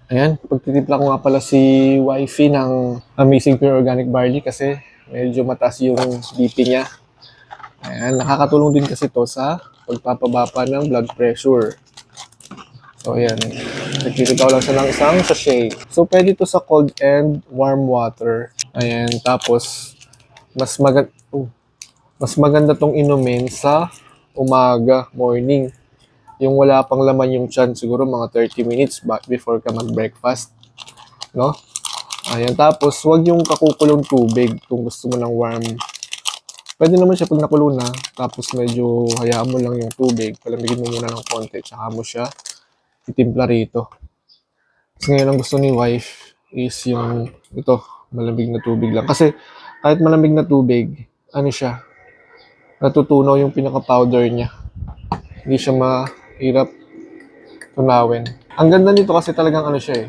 Ayan, pagtitimpla ko nga pala si wifey ng Amazing Pure Organic Barley kasi medyo mataas yung BP niya. Ayan, nakakatulong din kasi to sa pagpapaba pa ng blood pressure. So, ayan. Nagtitimpla ko lang siya ng isang sachet. So, pwede to sa cold and warm water. Ayan, tapos mas maganda tong inumin sa umaga, morning. Yung wala pang laman yung tiyan, siguro mga 30 minutes before ka mag-breakfast, no? Ayan, tapos wag yung kakukulong tubig kung gusto mo ng warm. Pwede naman siya pag nakulo na, tapos medyo hayaan mo lang yung tubig, palamigin mo muna ng konti, tsaka mo siya itimpla rito. Kasi ngayon ang gusto ni wife is yung ito, malamig na tubig lang. Kasi kahit malamig na tubig, ano siya, natutunaw yung pinaka-powder niya. Hindi siya mahirap tunawin. Ang ganda nito kasi talagang ano siya eh,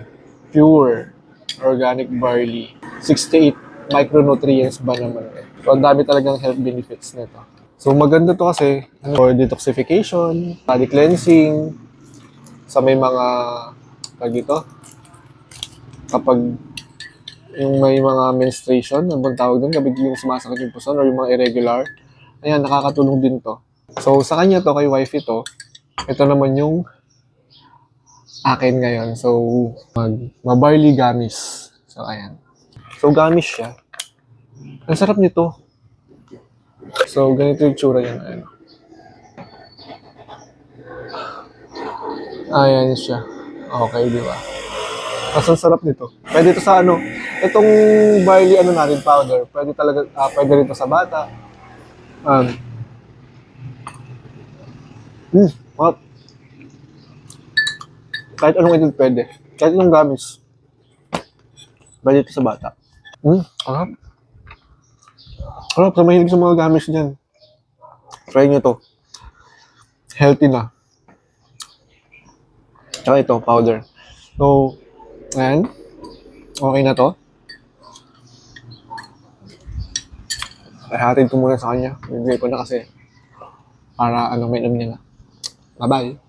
pure organic barley. 68 micronutrients ba naman eh. So, ang dami talagang health benefits nito. So, maganda to kasi for detoxification, body cleansing, sa may mga, tag ito, kapag yung may mga menstruation, ano bang tawag doon, kapag yung sumasakit yung puson or yung mga irregular, ayan, nakakatulong din to. So, sa kanya to, kay wife ito naman yung akin ngayon. So, ma-barley gummies. So, ayan. So, gummies siya. Ang sarap nito. So, ganito yung tsura niya. Ayan. Ayan siya. Okay, di ba? Mas ang sarap nito. Pwede ito sa ano, itong barley ano natin powder, pwede talaga, pwede rito sa bata. Um, Well, kahit anong edad pwede. Kahit anong gummies. Pwede ito sa bata. Sarap. Sarap, sa mahilig sa mga gummies dyan. Try nyo to. Healthy na. Tsaka ito, powder. So, ayan. Okay na to. Hatid ko muna sa kanya. Bibigay ko na kasi para ano, may alam niya na. Bye-bye.